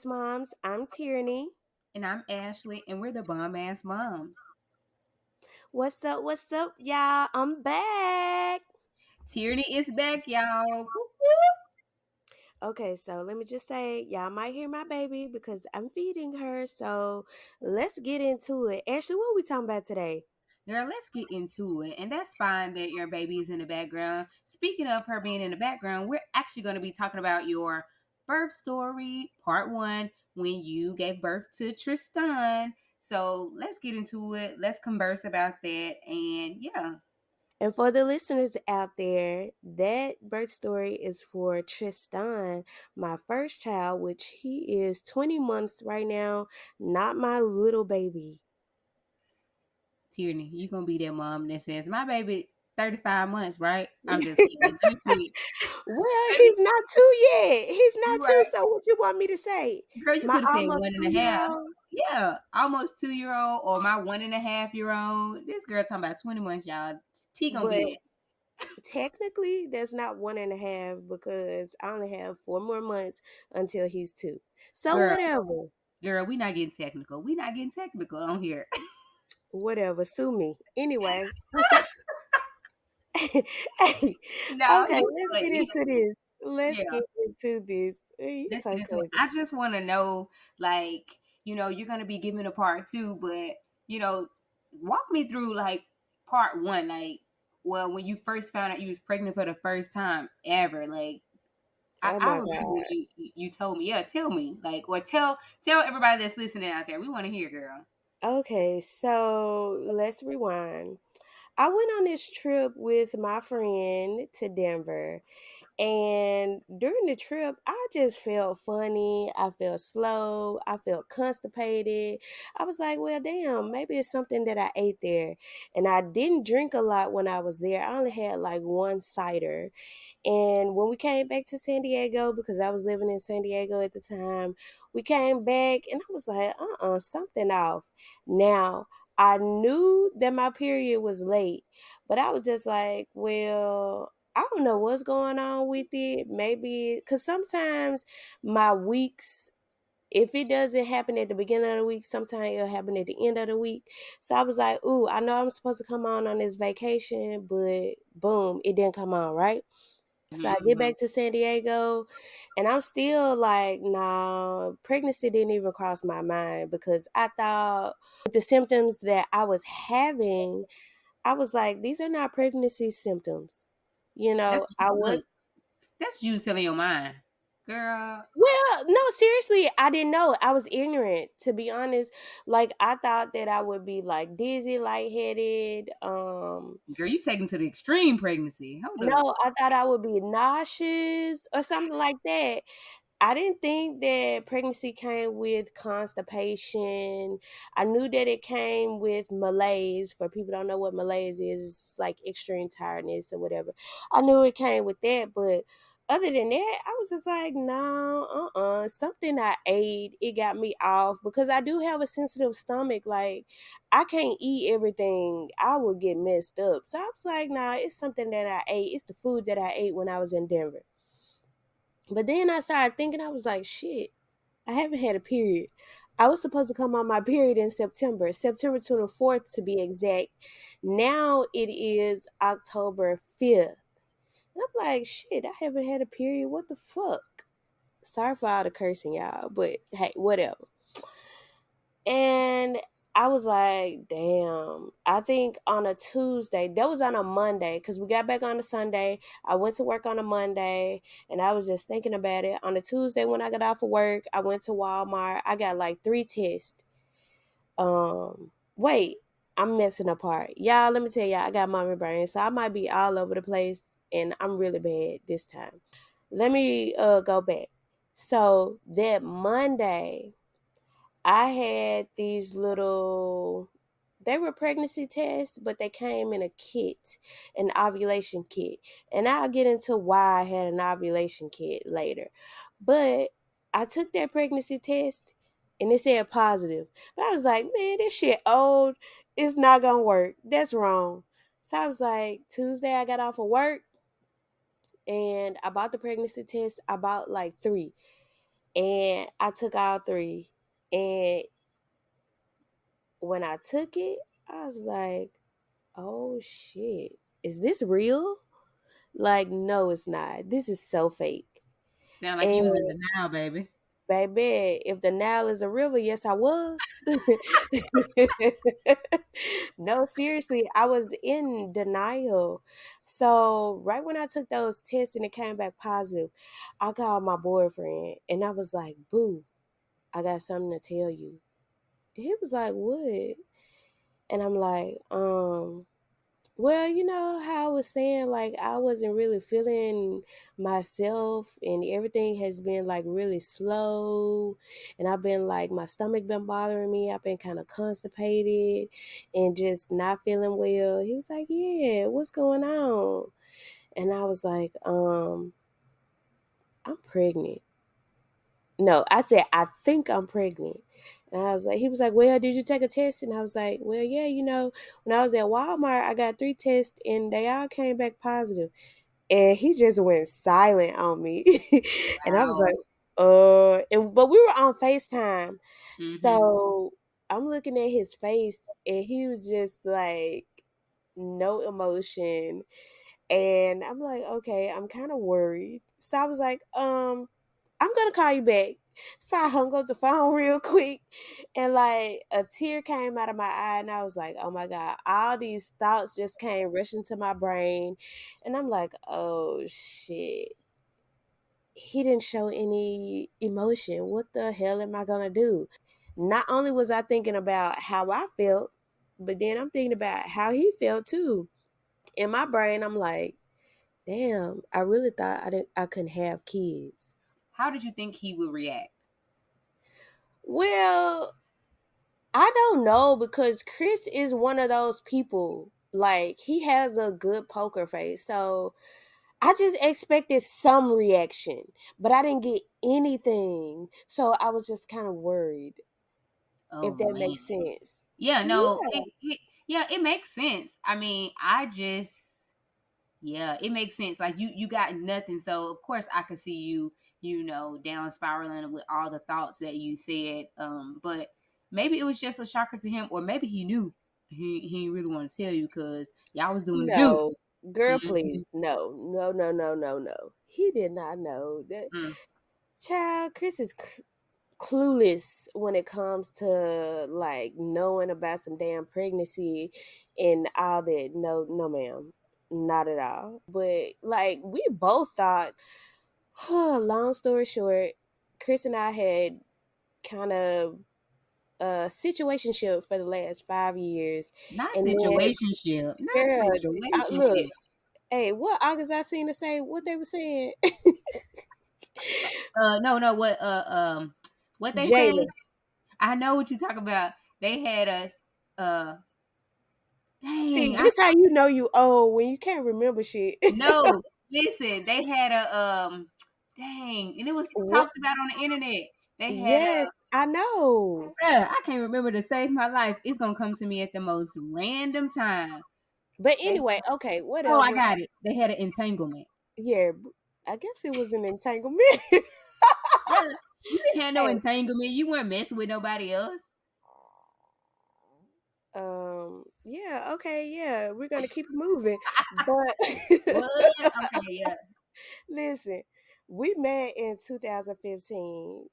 Ass Moms. I'm Teeriney. And I'm Ashley, and we're the Bomb Ass Moms. What's up? What's up, y'all? I'm back. Tierney is back, y'all. Whoop, whoop. Okay, so let me just say, y'all might hear my baby because I'm feeding her. So let's get into it. Ashley, what are we talking about today? Girl, let's get into it. And that's fine that your baby is in the background. Speaking of her being in the background, we're actually going to be talking about your birth story, part one, when you gave birth to Tristan. So let's get into it. Let's converse about that. And yeah, And for the listeners out there, that birth story is for Tristan, my first child, which he is 20 months right now, not my little baby. Tierney, you going to be that mom that says, my baby 35 months, right? I'm just kidding. Let me quit. Well, Baby, he's not two yet. He's not you two. right. So what you want me to say? Girl, you My could have said almost one and a 2 year half. old. Yeah, almost 2 year old or my 1.5 year old. This girl talking about 20 months, y'all. T gonna But be technically, that's not 1.5 because I only have 4 more months until he's two. that. So Girl, whatever, girl, we not getting technical. We not getting technical on here. whatever. Sue me anyway. Hey, No, okay, you let's get funny. into this. Let's Yeah, get into this. You're let's so get into it. crazy. I just want to know, like, you're gonna be giving a part two, but you know, walk me through like part one, like, well, when you first found out you was pregnant for the first time ever, like I, Oh I my remember when God. you told me, yeah, tell me, like, or tell everybody that's listening out there. We want to hear, girl. Okay, so let's rewind. I went on this trip with my friend to Denver. And during the trip, I just felt funny. I felt slow. I felt constipated. I was like, well, damn, maybe it's something that I ate there. And I didn't drink a lot when I was there. I only had like one cider. And when we came back to San Diego, because I was living in San Diego at the time, we came back and I was like, something off. Now, I knew that my period was late, but I was just like, well, I don't know what's going on with it. Maybe because sometimes my weeks, if it doesn't happen at the beginning of the week, sometimes it'll happen at the end of the week. So I was like, ooh, I know I'm supposed to come on this vacation, but boom, it didn't come on, right? So I get Mm-hmm. back to San Diego and I'm still like, nah, pregnancy didn't even cross my mind because I thought with the symptoms that I was having, I was like, these are not pregnancy symptoms. That's I was. look. That's you telling your mind, girl. Well, no, seriously, I didn't know. I was ignorant, to be honest. Like I thought that I would be like dizzy, lightheaded. Girl, you taking to the extreme pregnancy. Hold up. No, I thought I would be nauseous or something like that. I didn't think that pregnancy came with constipation. I knew that it came with malaise. For people who don't know what malaise is, it's like extreme tiredness or whatever. I knew it came with that, but other than that, I was just like, no, something I ate, it got me off because I do have a sensitive stomach. Like, I can't eat everything. I would get messed up. So I was like, nah, it's something that I ate. It's the food that I ate when I was in Denver. But then I started thinking, I was like, shit, I haven't had a period. I was supposed to come on my period in September 24th to be exact. Now it is October 5th. And I'm like, shit, I haven't had a period. What the fuck? Sorry for all the cursing, y'all, but hey, whatever. And I was like, damn. I think on a Tuesday, that was on a Monday, because we got back on a Sunday. I went to work on a Monday, and I was just thinking about it. On a Tuesday, when I got off of work, I went to Walmart. I got like 3 tests. Wait, I'm messing apart. Y'all, let me tell y'all, I got mommy brain, so I might be all over the place, and I'm really bad this time. Let me go back. So that Monday, I had these little, they were pregnancy tests, but they came in a kit, an ovulation kit. And I'll get into why I had an ovulation kit later. But I took that pregnancy test and it said positive. But I was like, man, this shit old. It's not going to work. That's wrong. So I was like, Tuesday I got off of work and I bought the pregnancy test. I bought like three. And I took all three. And when I took it, I was like, oh shit, is this real? Like, no, it's not. This is so fake. Sound like you was in And denial, baby. baby, if the Nile is a river, yes, I was. No, seriously, I was in denial. So, right when I took those tests and it came back positive, I called my boyfriend and I was like, boo, I got something to tell you. He was like, what? And I'm like, well, you know how I was saying, like, I wasn't really feeling myself, and everything has been like really slow. And I've been like, my stomach been bothering me. I've been kind of constipated and just not feeling well. He was like, yeah, what's going on? And I was like, I'm pregnant. No, I said, I think I'm pregnant. And I was like, he was like, well, did you take a test? And I was like, well, yeah, you know, when I was at Walmart, I got 3 tests and they all came back positive. And he just went silent on me. And I was Wow. like, and but we were on FaceTime. Mm-hmm. So I'm looking at his face and he was just like no emotion. And I'm like, okay, I'm kind of worried. So I was like, I'm gonna call you back. So I hung up the phone real quick and like a tear came out of my eye and I was like, oh my God, all these thoughts just came rushing to my brain. And I'm like, oh shit. He didn't show any emotion. What the hell am I gonna do? Not only was I thinking about how I felt, but then I'm thinking about how he felt too. In my brain, I'm like, damn, I really thought I couldn't have kids. How did you think he would react? Well, I don't know because Chris is one of those people. Like he has a good poker face. So I just expected some reaction, but I didn't get anything. So I was just kind of worried, Oh if that man. makes sense. Yeah, no, Yeah. yeah, it makes sense. I mean, I just yeah, it makes sense. Like you got nothing. So of course I could see you, down spiraling with all the thoughts that you said. But maybe it was just a shocker to him, or maybe he knew he didn't really want to tell you because y'all was doing the No. Girl, do. please. No. No, no, no, no, no. He did not know that. Hmm. Child, Chris is clueless when it comes to like knowing about some damn pregnancy and all that. No, no, ma'am, not at all. But like we both thought. Long story short, Chris and I had kind of a situationship for the last 5 years, Not and then situationship. Not girl, look, situationship. hey, what August I seen to say what they were saying? No, no, what they say? Jada. I know what you talk about. They had us uh See, dang, I this how you know you old when you can't remember shit. no, listen, they had a dang, and it was What? talked about on the internet. They had Yes, I know. I can't remember to save my life. It's gonna come to me at the most random time. But They anyway, okay, oh, I whatever. got it. They had an entanglement. Yeah, I guess it was an entanglement. Yeah, you didn't have no Hey, entanglement. You weren't messing with nobody else. yeah, okay, yeah, we're gonna keep it moving. But What? Okay, yeah. listen, we met in 2015.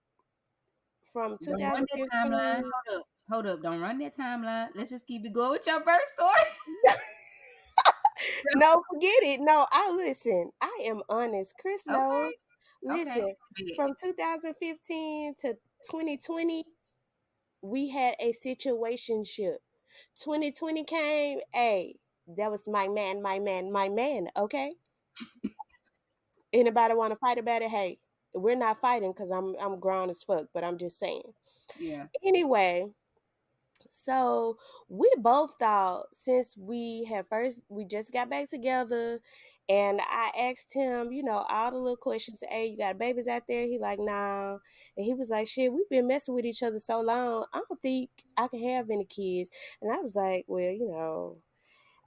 From Don't run that timeline. 2015, Hold up. Hold up. Don't run that timeline. Let's just keep it going with your birth story. no, forget it. No, I listen. I am honest. Chris Okay. knows. Okay. Listen, Big. from 2015 to 2020, we had a situationship. 2020 came, hey, that was my man, my man, my man, okay? Anybody want to fight about it? Hey, we're not fighting because I'm grown as fuck, but I'm just saying. Yeah. Anyway, so we both thought since we just got back together and I asked him, all the little questions, hey, you got babies out there? He like, nah. And he was like, shit, we've been messing with each other so long. I don't think I can have any kids. And I was like, well,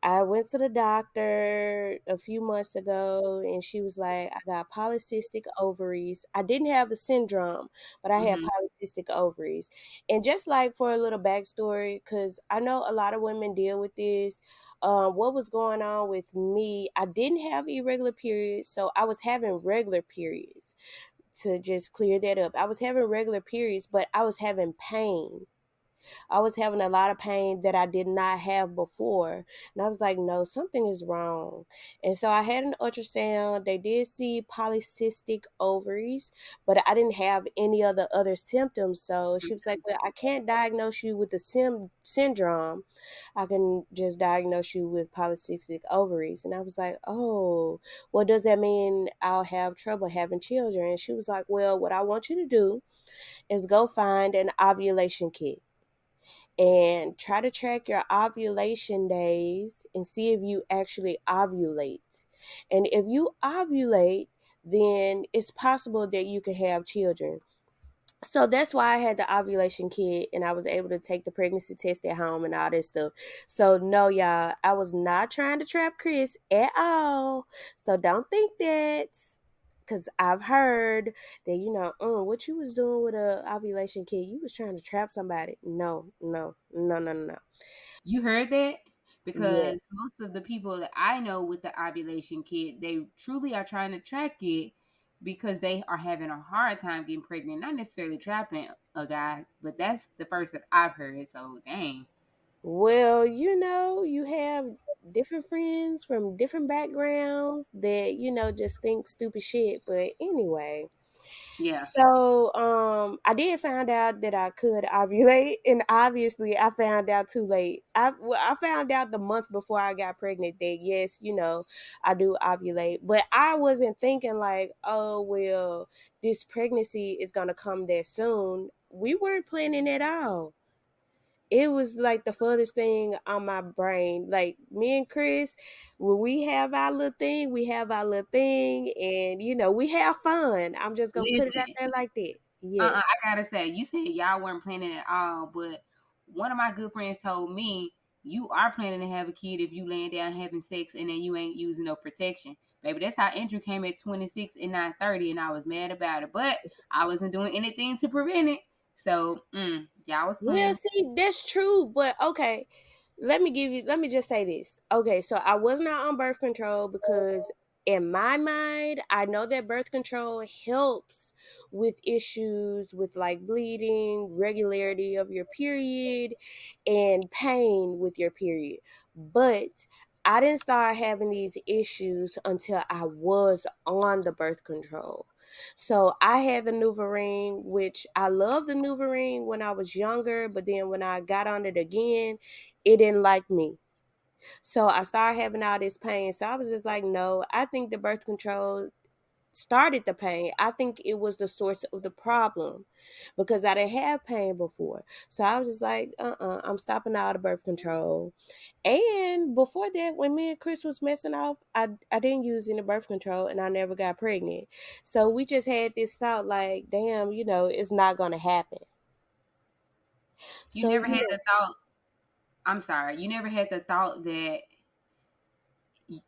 I went to the doctor a few months ago and she was like, I got polycystic ovaries. I didn't have the syndrome, but I had Hmm. polycystic ovaries. And just like for a little backstory, because I know a lot of women deal with this, what was going on with me, I didn't have irregular periods, so I was having regular periods. To just clear that up, I was having regular periods, but I was having pain. I was having a lot of pain that I did not have before. And I was like, no, something is wrong. And so I had an ultrasound. They did see polycystic ovaries, but I didn't have any other symptoms. So she was like, well, I can't diagnose you with the syndrome. I can just diagnose you with polycystic ovaries. And I was like, oh, well, does that mean I'll have trouble having children? And she was like, well, what I want you to do is go find an ovulation kit and try to track your ovulation days and see if you actually ovulate. And if you ovulate, then it's possible that you could have children. So that's why I had the ovulation kit and I was able to take the pregnancy test at home and all that stuff. So no, y'all, I was not trying to trap Chris at all. So don't think that, because I've heard that, what you was doing with a ovulation kit, you was trying to trap somebody. No, no, no, no, no. You heard that? Because Yes. most of the people that I know with the ovulation kit, they truly are trying to track it because they are having a hard time getting pregnant. Not necessarily trapping a guy, but that's the first that I've heard. So dang. Well, you have different friends from different backgrounds that, just think stupid shit. But anyway, Yeah. so I did find out that I could ovulate, and obviously I found out too late. I found out the month before I got pregnant that yes, I do ovulate, but I wasn't thinking like, oh well, this pregnancy is gonna come that soon. We weren't planning at all. It was like the furthest thing on my brain. Like me and Chris, when we have our little thing, we have our little thing, and we have fun. I'm just gonna put it out Listen, there like that. Yes. I gotta say, you said y'all weren't planning at all, but one of my good friends told me you are planning to have a kid if you laying down having sex and then you ain't using no protection. Baby, that's how Andrew came at 26 and 9:30, and I was mad about it, but I wasn't doing anything to prevent it. So, y'all was Yeah, playing. see, that's true, but okay. Let me just say this. Okay, so I was not on birth control because in my mind, I know that birth control helps with issues with like bleeding, regularity of your period, and pain with your period. But I didn't start having these issues until I was on the birth control. So I had the NuvaRing, which I loved the NuvaRing when I was younger, but then when I got on it again, it didn't like me. So I started having all this pain. So I was just like, no, I think the birth control started the pain. I think it was the source of the problem because I didn't have pain before. So I was just like, I'm stopping all the birth control. And before that, when me and Chris was messing off, I didn't use any birth control and I never got pregnant. So we just had this thought like, damn, it's not going to happen. You So, never had the thought. I'm sorry, you never had the thought that.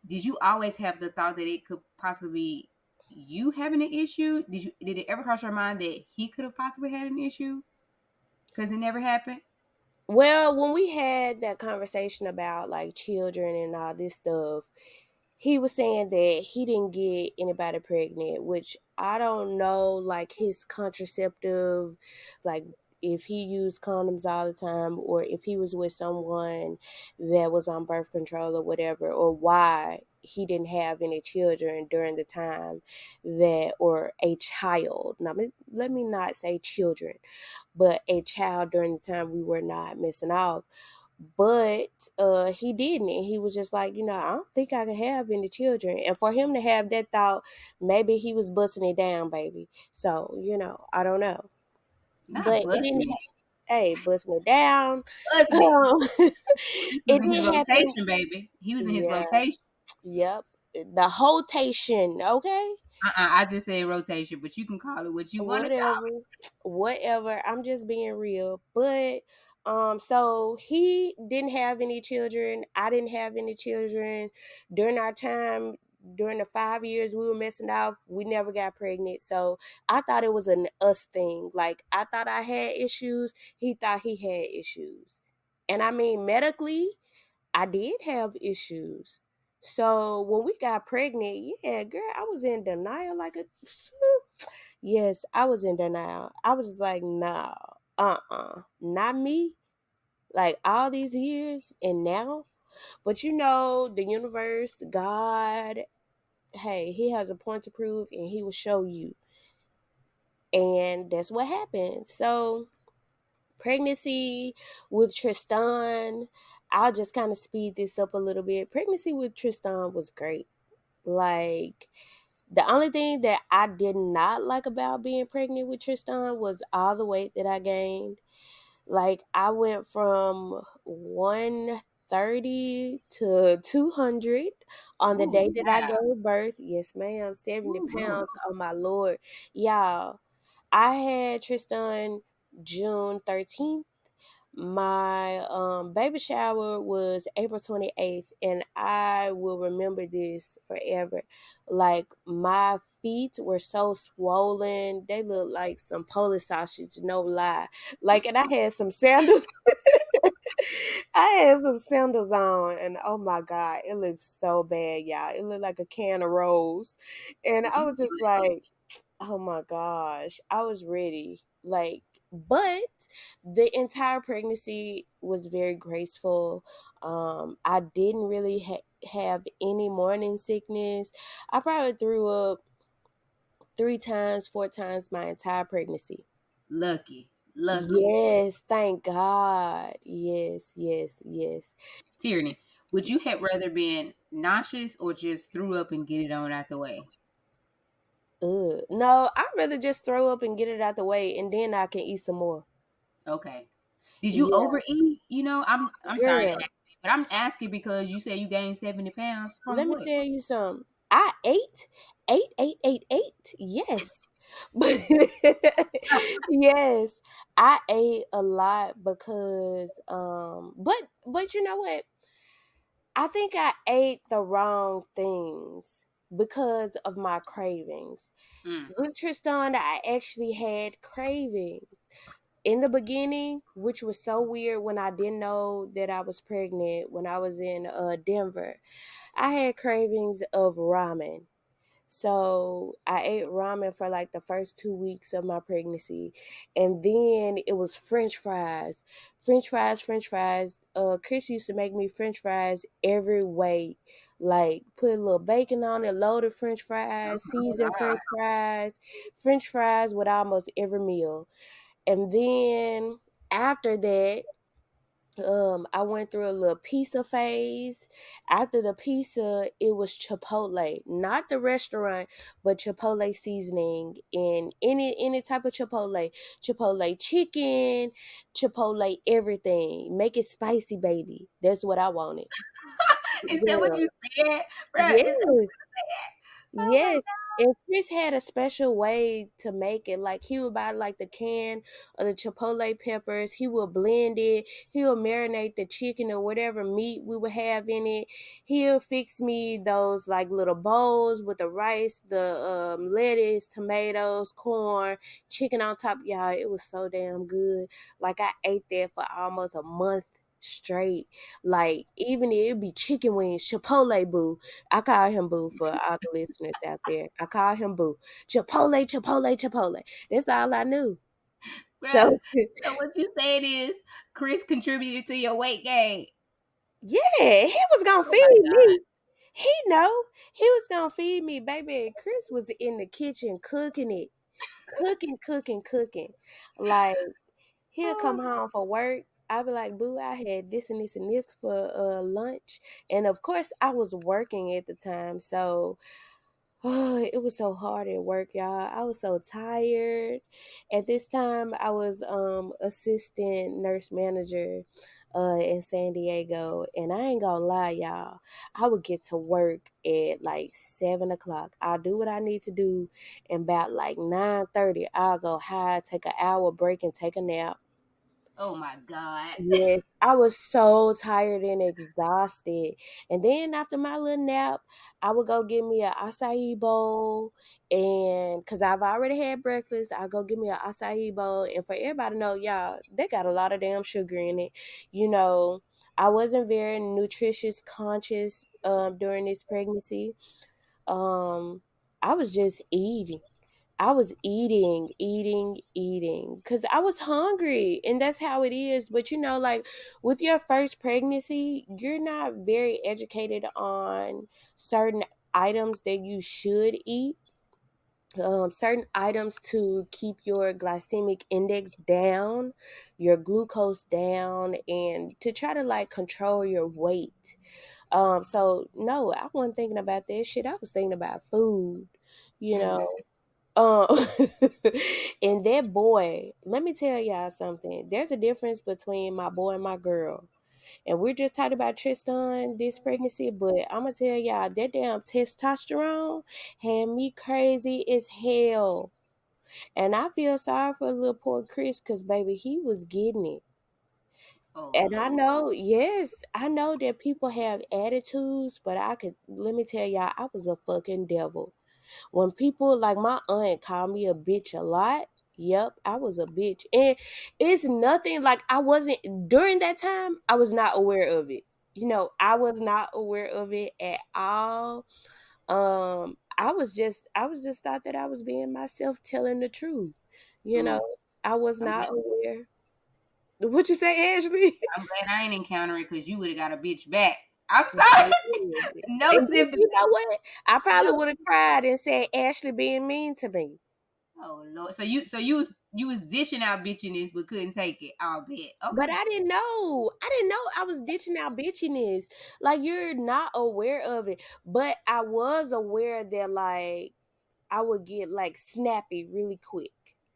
Did you always have the thought that it could possibly be you having an issue? Did it ever cross your mind that he could have possibly had an issue? Because it never happened. well, when we had that conversation about like children and all this stuff, he was saying that he didn't get anybody pregnant, which I don't know, like his contraceptive, like if he used condoms all the time or if he was with someone that was on birth control or whatever, or why he didn't have any children during the time that, or a child. Now, let me not say children, but a child during the time we were not missing off. But he didn't, and he was just like, I don't think I can have any children. And for him to have that thought, maybe he was busting it down, baby. So I don't know, Not but it busting didn't. it. Hey, busting it down. Busting it. He was It in his didn't happen. rotation, baby. He was in his Yeah. rotation. Yep. The hotation. Okay. I just said rotation, but you can call it what you want to call Whatever. Whatever. I'm just being real, but So he didn't have any children. I didn't have any children. During our time, during the 5 years we were messing off, we never got pregnant. So I thought it was an us thing. Like I thought I had issues. He thought he had issues. And I mean, medically, I did have issues. So when we got pregnant, yeah, girl, I was in denial like a yes, I was in denial. I was just like, no, not me. Like all these years and now. But you know, the universe, God, hey, he has a point to prove and he will show you. And that's what happened. So pregnancy with Tristan, I'll just kind of speed this up a little bit. Pregnancy with Tristan was great. Like the only thing that I did not like about being pregnant with Tristan was all the weight that I gained. Like I went from 130 to 200 on the day Ooh, that I wow. gave birth. Yes, ma'am, 70 Ooh, pounds. Oh my Lord. Y'all, I had Tristan June 13th. My baby shower was April 28th, and I will remember this forever. Like my feet were so swollen, they looked like some Polish sausage, no lie. Like, and I had some sandals. I had some sandals on, and oh my god, it looked so bad, y'all. It looked like a can of rose, and I was just like, oh my gosh, I was ready. Like, but the entire pregnancy was very graceful. I didn't really have any morning sickness. I probably threw up 3 times, 4 times my entire pregnancy. lucky, lucky. Yes, thank God. Yes, yes, yes. Tyranny, would you have rather been nauseous or just threw up and get it on out the way? Ugh. No, I'd rather just throw up and get it out the way, and then I can eat some more. Okay. Did you Yeah, overeat? I'm sorry to girl. ask, but I'm asking because you said you gained 70 pounds from Let me what? tell you something. I ate. Yes. But yes, I ate a lot because but you know what? I think I ate the wrong things because of my cravings. Mm. With Tristan, I actually had cravings in the beginning, which was so weird when I didn't know that I was pregnant when I was in Denver. I had cravings of ramen. So I ate ramen for like the first 2 weeks of my pregnancy. And then it was French fries. French fries. Chris used to make me French fries every way. Like put a little bacon on it, loaded French Oh fries, my seasoned God. French fries with almost every meal. And then after that, I went through a little pizza phase. After the pizza, it was Chipotle, not the restaurant, but Chipotle seasoning in any type of Chipotle, Chipotle chicken, Chipotle everything. Make it spicy, baby. That's what I wanted. Is that what Girl, you said? Bruh, is that yes. oh my Yes, and Chris had a special way to make it. Like he would buy like the can of the chipotle peppers. He would blend it. He would marinate the chicken or whatever meat we would have in it. He'll fix me those like little bowls with the rice, the lettuce, tomatoes, corn, chicken on top. Y'all, it was so damn good. Like I ate that for almost a month straight. Like even it'd be chicken wings, Chipotle boo. I call him Boo for all the listeners out there. I call him Boo. Chipotle. That's all I knew. bruh. So So what you saying is Chris contributed to your weight gain. yeah, he was gonna Oh my feed God. me. He know he was gonna feed me, baby. And Chris was in the kitchen cooking it, cooking. Like he'll come Oh, home for work. I'll be like, Boo, I had this and this and this for lunch, and of course I was working at the time, so oh, it was so hard at work, y'all. I was so tired. At this time, I was assistant nurse manager in San Diego, and I ain't gonna lie, y'all. I would get to work at like 7 o'clock. I'll do what I need to do, and about like 9:30, I'll go hide, take an hour break, and take a nap. Oh my God. Yes, I was so tired and exhausted. And then after my little nap, I would go get me a acai bowl, and cuz I've already had breakfast, I go get me a acai bowl, and for everybody to know, y'all, they got a lot of damn sugar in it. You know, I wasn't very nutritious conscious during this pregnancy. Um I was just eating. I was eating, eating, eating because I was hungry, and that's how it is. But like with your first pregnancy, you're not very educated on certain items that you should eat, certain items to keep your glycemic index down, your glucose down, and to try to like control your weight. So no, I wasn't thinking about that shit. I was thinking about food, you know. Um, and that boy, let me tell y'all something. There's a difference between my boy and my girl. And we're just talking about Tristan, this pregnancy, but I'm gonna tell y'all that damn testosterone had me crazy as hell. And I feel sorry for little poor Chris because baby, he was getting it. Oh And I Lord. know, yes, I know that people have attitudes, but let me tell y'all, I was a fucking devil. When people like my aunt called me a bitch a lot, yep, I was a bitch. And it's nothing like I wasn't during that time, I was not aware of it. I was not aware of it at all. I was just thought that I was being myself telling the truth. You know, Mm. I was I'm not glad, aware. What you say, Ashley? I'm glad I ain't encounter it because you would have got a bitch back. I'm sorry. No And sympathy. you know what? I No. probably would have cried and said Ashley being mean to me. Oh Lord. So you was dishing out bitchiness but couldn't take it. I'll bet. But Okay. I didn't know. I didn't know I was ditching out bitchiness. Like you're not aware of it. But I was aware that like I would get like snappy really quick.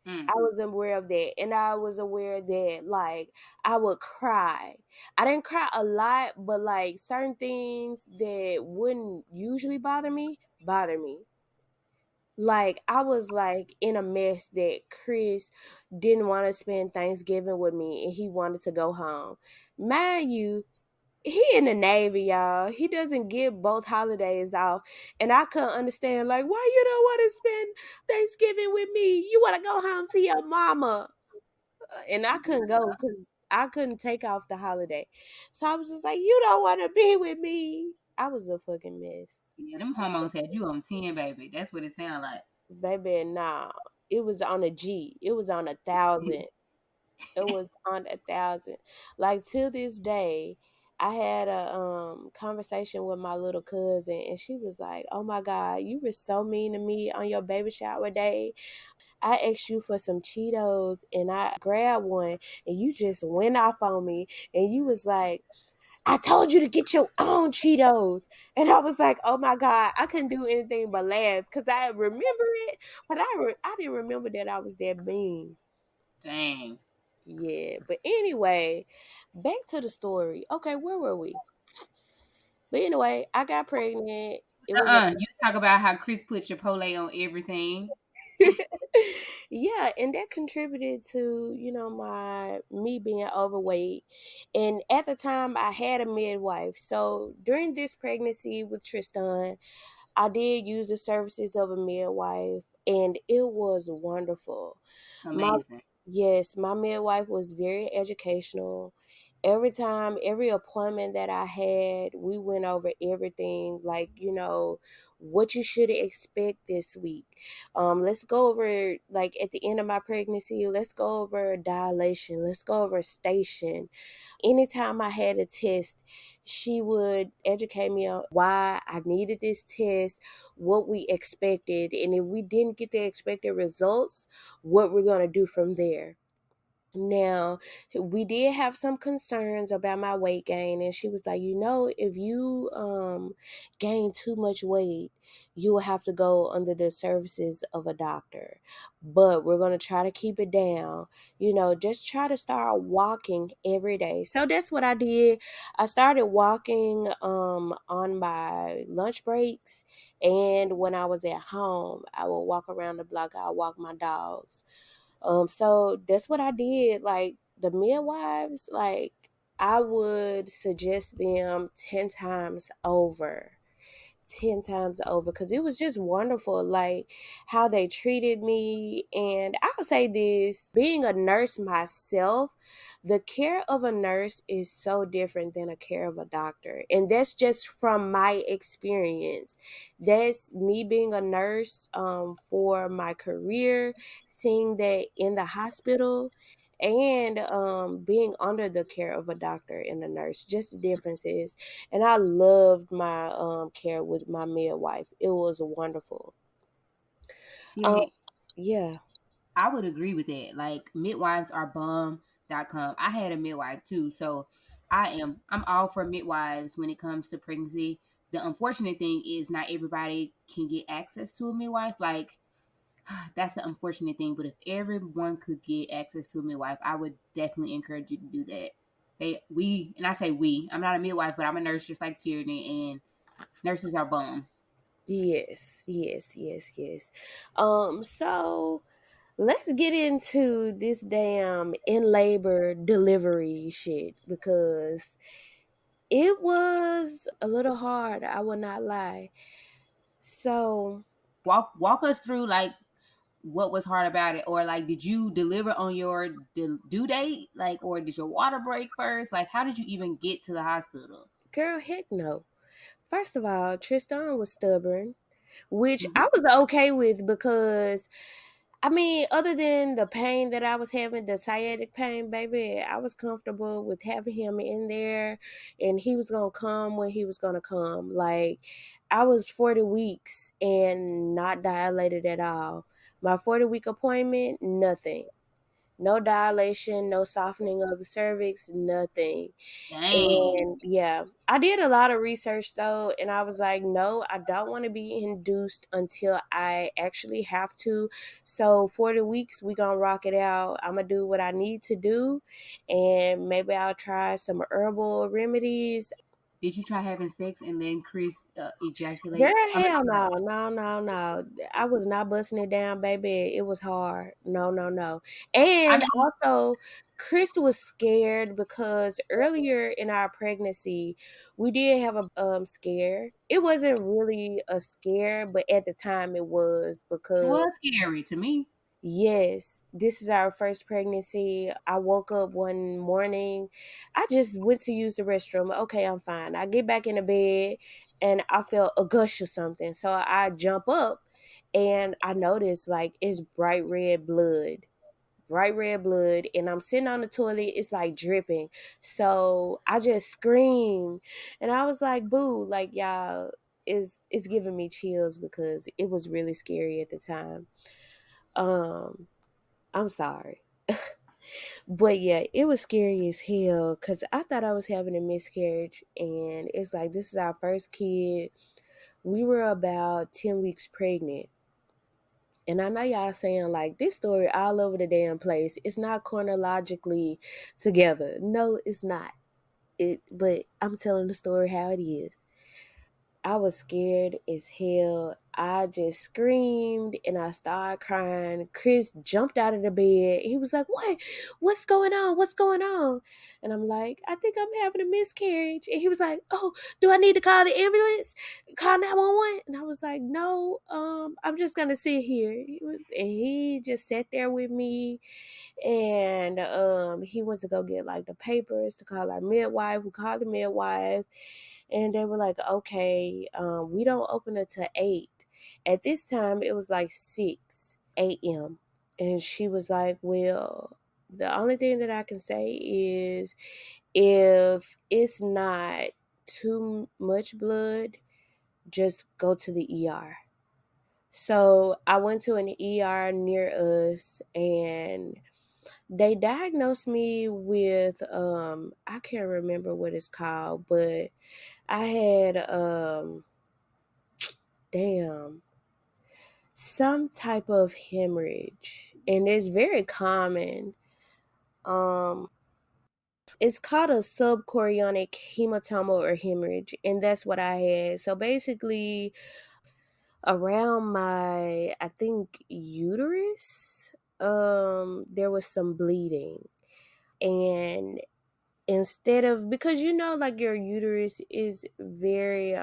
Mm. I was aware of that. And I was aware that like I would cry. I didn't cry a lot, but like certain things that wouldn't usually bother me. Like I was like in a mess that Chris didn't want to spend Thanksgiving with me and he wanted to go home. Mind you, he in the Navy, y'all. He doesn't get both holidays off. And I couldn't understand like why you don't want to spend Thanksgiving with me. You want to go home to your mama. And I couldn't go because I couldn't take off the holiday. So I was just like, you don't want to be with me. I was a fucking mess. Yeah, them hormones had you on 10, baby. That's what it sounded like. Baby, nah. It was on a G. It was on 1,000. It was on 1,000. Like to this day, I had a conversation with my little cousin, and she was like, "Oh my God, you were so mean to me on your baby shower day. I asked you for some Cheetos, and I grabbed one, and you just went off on me, and you was like." I told you to get your own Cheetos. And I was like, oh my God, I couldn't do anything but laugh because I remember it, but I didn't remember that I was that mean. Dang. Yeah, but anyway, back to the story. Okay, where were we? But anyway, I got pregnant. It was a You talk about how Chris put Chipotle on everything. yeah, and that contributed to, my me being overweight. And at the time I had a midwife. So during this pregnancy with Tristan, I did use the services of a midwife and it was wonderful. My Amazing. Yes, my midwife was very educational. Every time, every appointment that I had, we went over everything like, what you should expect this week. Let's go over like at the end of my pregnancy, let's go over dilation, let's go over station. Anytime I had a test, she would educate me on why I needed this test, what we expected, and if we didn't get the expected results, what we're going to do from there. Now, we did have some concerns about my weight gain, and she was like, if you gain too much weight, you will have to go under the services of a doctor. But we're going to try to keep it down. Just try to start walking every day. So that's what I did. I started walking on my lunch breaks, and when I was at home, I would walk around the block, I would walk my dogs. So that's what I did. Like the midwives, like, I would suggest them 10 times over. 10 times over, because it was just wonderful, like how they treated me. And I'll say this, being a nurse myself, the care of a nurse is so different than a care of a doctor, and that's just from my experience. That's me being a nurse, for my career, seeing that in the hospital, and being under the care of a doctor and a nurse, just the differences. And I loved my care with my midwife. It was wonderful. Um, Tierney, yeah, I would agree with that. Like midwives are bum.com. I had a midwife too, so I'm all for midwives when it comes to pregnancy. The unfortunate thing is not everybody can get access to a midwife. Like that's the unfortunate thing. But if everyone could get access to a midwife, I would definitely encourage you to do that. And I say we. I'm not a midwife, but I'm a nurse just like Tierney, and nurses are bum. yes, yes, yes, yes. So let's get into this damn in labor delivery shit, because it was a little hard. I will not lie. So, Walk us through like what was hard about it, or like did you deliver on your due date, like, or did your water break first, like how did you even get to the hospital? girl, heck no. First of all, Tristan was stubborn, which Mhm. I was okay with, because I mean, other than the pain that I was having, the sciatic pain, baby, I was comfortable with having him in there, and he was gonna come when he was gonna come. Like, I was 40 weeks and not dilated at all. My 40-week appointment, nothing. No dilation, no softening of the cervix, nothing. Dang. And yeah, I did a lot of research though, and I was like, no, I don't want to be induced until I actually have to. So for the weeks, we gonna rock it out. I'm gonna do what I need to do, and maybe I'll try some herbal remedies. Did you try having sex and then Chris Girl, ejaculate? hell no, no, no, no. I was not busting it down, baby. It was hard. No, no, no. I And mean, also, Chris was scared because earlier in our pregnancy, we did have a scare. It wasn't really a scare, but at the time it was, it because was scary to me. yes, this is our first pregnancy. I woke up one morning. I just went to use the restroom. Okay, I'm fine. I get back in the bed and I felt a gush or something. So I jump up and I notice like it's bright red blood. Bright red blood, and I'm sitting on the toilet, it's like dripping. So I just screamed, and I was like, boo, like, y'all, it's giving me chills because it was really scary at the time. Um I'm sorry. But yeah, it was scary as hell because I thought I was having a miscarriage. And it's like, this is our first kid. We were about 10 weeks pregnant. And I know y'all saying, like, this story all over the damn place. It's not chronologically together. No, it's not. But I'm telling the story how it is. I was scared as hell. I just screamed and I started crying. Chris jumped out of the bed. He was like, "What? What's going on? What's going on?" And I'm like, "I think I'm having a miscarriage." And he was like, "Oh, do I need to call the ambulance? Call 911?" And I was like, "No, I'm just gonna sit here." And he just sat there with me, and he went to go get like the papers to call our midwife. We called the midwife, and they were like, okay, we don't open until 8. At this time it was like 6 a.m. And she was like, well, the only thing that I can say is, if it's not too much blood, just go to the ER. So I went to an ER near us, and they diagnosed me with I can't remember what it's called, but I had damn, some type of hemorrhage, and it's very common. Um it's called a subchorionic hematoma or hemorrhage, and that's what I had. So basically, around my, I think, uterus, there was some bleeding. And instead of, because you know, like your uterus is very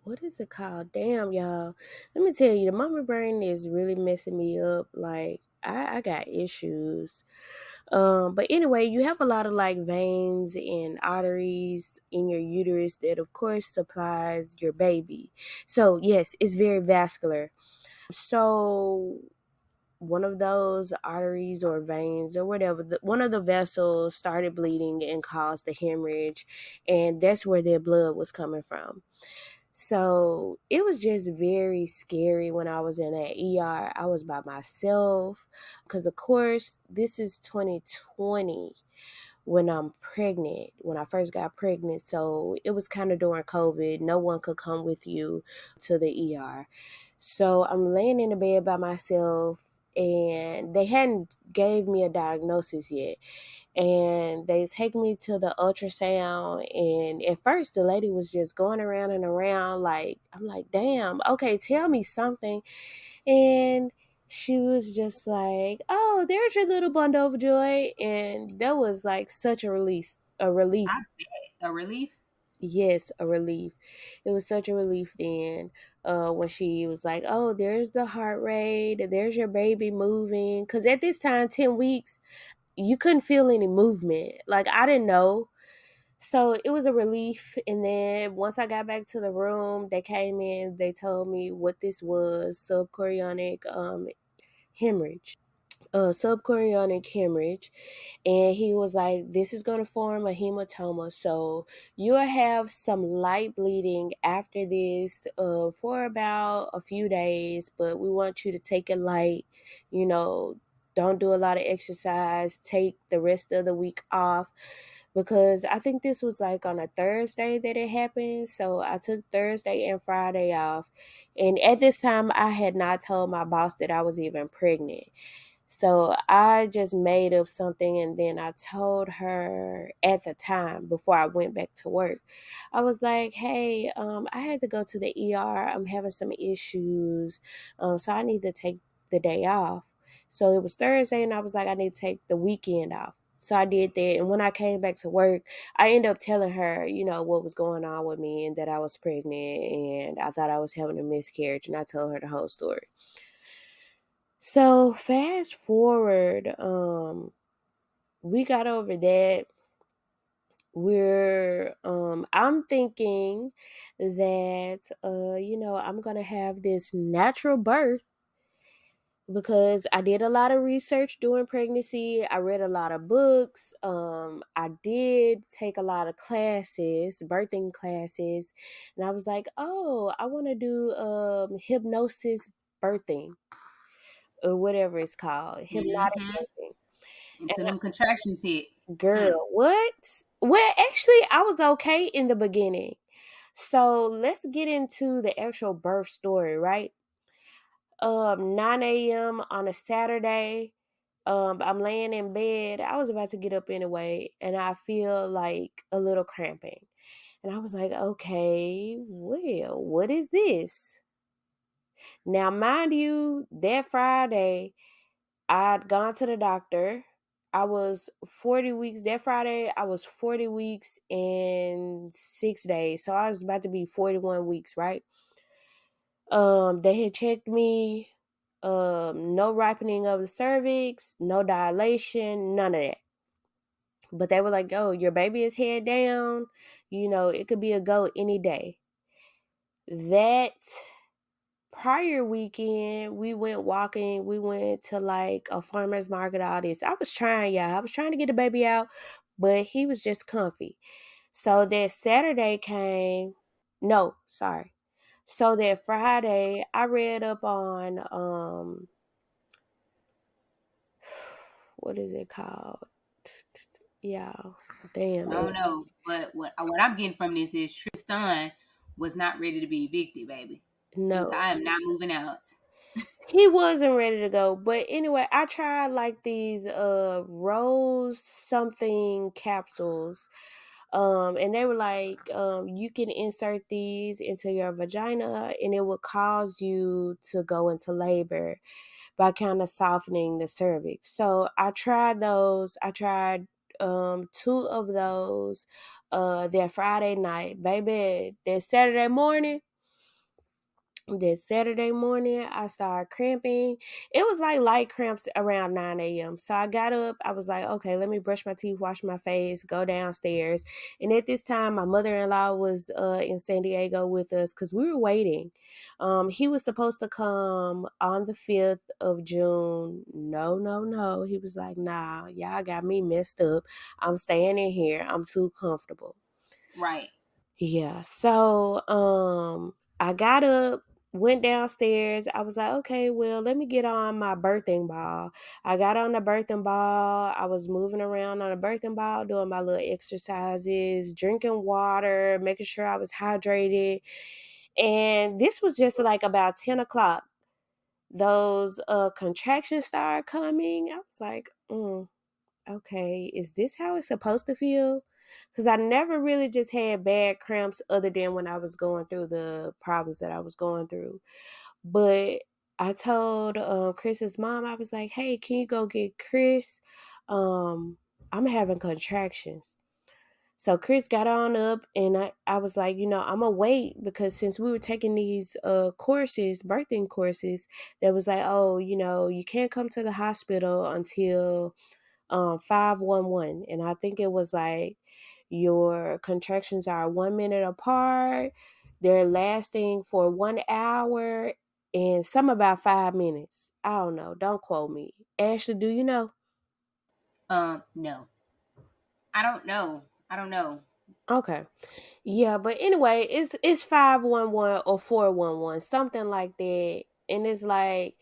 what is it called? Damn, y'all. Let me tell you, the mama brain is really messing me up. Like, I got issues. But anyway, you have a lot of like veins and arteries in your uterus that, of course, supplies your baby. So, yes, it's very vascular. So, one of those arteries or veins or whatever, one of the vessels started bleeding and caused the hemorrhage, and that's where their blood was coming from. So it was just very scary when I was in that ER. I was by myself because, of course, this is 2020 when I'm pregnant, when I first got pregnant. So it was kind of during COVID. No one could come with you to the ER. So I'm laying in the bed by myself, and they hadn't gave me a diagnosis yet, and they take me to the ultrasound. And at first the lady was just going around and around, like, I'm like, damn, okay, tell me something. And she was just like, oh, there's your little bundle of joy. And that was like such a release, a I relief. bet. A relief? Yes, a relief. It was such a relief then, when she was like, oh, there's the heart rate, there's your baby moving, because at this time, 10 weeks, you couldn't feel any movement. Like, I didn't know. So it was a relief. And then once I got back to the room, they came in, they told me what this was: subchorionic hemorrhage. Subchorionic hemorrhage. And he was like, this is going to form a hematoma, so you'll have some light bleeding after this, for about a few days, but we want you to take it light, you know, don't do a lot of exercise, take the rest of the week off, because I think this was like on a Thursday that it happened. So I took Thursday and Friday off. And at this time, I had not told my boss that I was even pregnant. So I just made up something, and then I told her at the time before I went back to work. I was like, hey, I had to go to the ER. I'm having some issues. So I need to take the day off. So it was Thursday, and I was like, I need to take the weekend off. So I did that. And when I came back to work, I ended up telling her, you know, what was going on with me and that I was pregnant and I thought I was having a miscarriage. And I told her the whole story. So fast forward, we got over that. I'm thinking that, I'm gonna have this natural birth because I did a lot of research during pregnancy. I read a lot of books. I did take a lot of classes, birthing classes, and I was like, oh, I want to do hypnosis birthing or whatever it's called, hypnotic Mm-hmm. birthing. Until them contractions hit. Hmm. Girl, what? Well, actually, I was okay in the beginning. So let's get into the actual birth story, right? 9 a.m. on a Saturday. I'm laying in bed. I was about to get up anyway, and I feel like a little cramping. And I was like, okay, well, what is this? Now, mind you, that Friday, I'd gone to the doctor. I was 40 weeks. That Friday, I was 40 weeks and 6 days. So I was about to be 41 weeks, right? They had checked me. No ripening of the cervix, no dilation, none of that. But they were like, oh, your baby is head down. You know, it could be a go any day. That prior weekend, we went walking. We went to like a farmer's market, all this. I was trying, y'all. I was trying to get the baby out, but he was just comfy. So that Saturday came. No, sorry. So that Friday, I read up on what is it called? Yeah, damn I it. don't know, but what I'm getting from this is Tristan was not ready to be evicted, baby. He was, No, I am not moving out. he wasn't ready to go. But anyway, I tried like these rose something capsules. And they were like, you can insert these into your vagina and it will cause you to go into labor by kind of softening the cervix. So I tried those. I tried two of those that Friday night. Baby, that Saturday morning, I started cramping. It was like light cramps around 9 a.m. So I got up. I was like, okay, let me brush my teeth, wash my face, go downstairs. And at this time, my mother in law was in San Diego with us because we were waiting. He was supposed to come on the 5th of June. No, no, no. He was like, nah, y'all got me messed up. I'm staying in here. I'm too comfortable. Right. Yeah. So I got up, went downstairs. I was like, okay, well, let me get on my birthing ball. I got on the birthing ball. I was moving around on the birthing ball, doing my little exercises, drinking water, making sure I was hydrated. And this was just like about 10 o'clock. Those contractions started coming. I was like, okay, is this how it's supposed to feel? Because I never really just had bad cramps other than when I was going through the problems that I was going through. But I told Chris's mom, I was like, hey, can you go get Chris? I'm having contractions. So Chris got on up and I was like, I'm gonna wait because since we were taking these courses, birthing courses, that was like, oh, you can't come to the hospital until 511, and I think it was like your contractions are 1 minute apart, they're lasting for 1 hour, and some about 5 minutes. I don't know, don't quote me. Ashley, do you know? No. I don't know. I don't know. Okay. Yeah, but anyway, it's 511 or 411, something like that. And it's like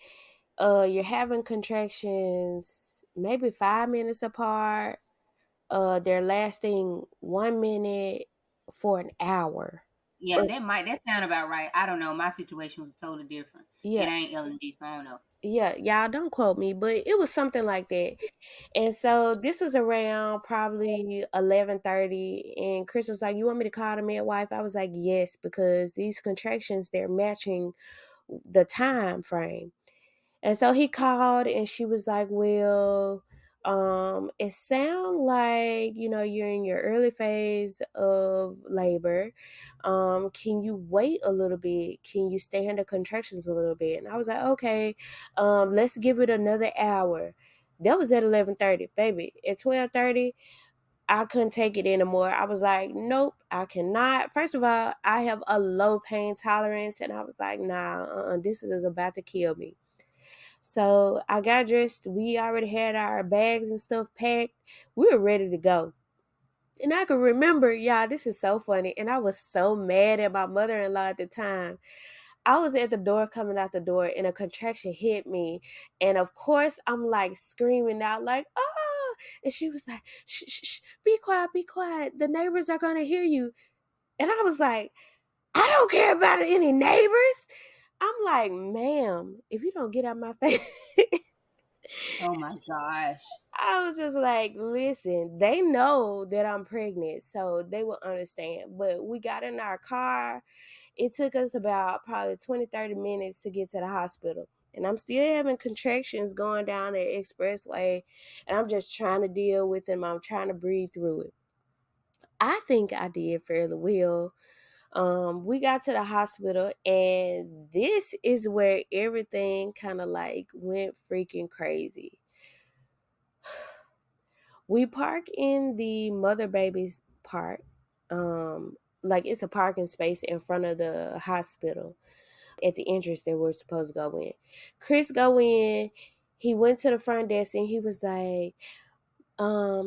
you're having contractions maybe 5 minutes apart. They're lasting 1 minute for an hour. Yeah, Or that sound about right. I don't know. My situation was totally different. yeah, And I ain't L&D, so I don't know. yeah, y'all don't quote me, but it was something like that. And so this was around probably 11:30, and Chris was like, "You want me to call the midwife?" I was like, "Yes," because these contractions, they're matching the time frame. And so he called and she was like, well, it sounds like, you're in your early phase of labor. Can you wait a little bit? Can you stay under contractions a little bit? And I was like, okay, let's give it another hour. That was at 11:30, baby. At 12:30, I couldn't take it anymore. I was like, nope, I cannot. First of all, I have a low pain tolerance, and I was like, nah, this is about to kill me. So I got dressed. We already had our bags and stuff packed. We were ready to go. And I can remember, y'all, this is so funny. And I was so mad at my mother in law at the time. I was at the door coming out the door and a contraction hit me. And of course, I'm like screaming out, like, oh. And she was like, shh, shh, shh, be quiet, be quiet. The neighbors are going to hear you. And I was like, I don't care about any neighbors. I'm like, ma'am, if you don't get out my face. Oh my gosh. I was just like, listen, they know that I'm pregnant, so they will understand. But we got in our car. It took us about probably 20, 30 minutes to get to the hospital. And I'm still having contractions going down the expressway. And I'm just trying to deal with them. I'm trying to breathe through it. I think I did fairly well. We got to the hospital, and this is where everything kind of like went freaking crazy. We park in the mother babies part. Like it's a parking space in front of the hospital at the entrance that we're supposed to go in. Chris go in, he went to the front desk and he was like,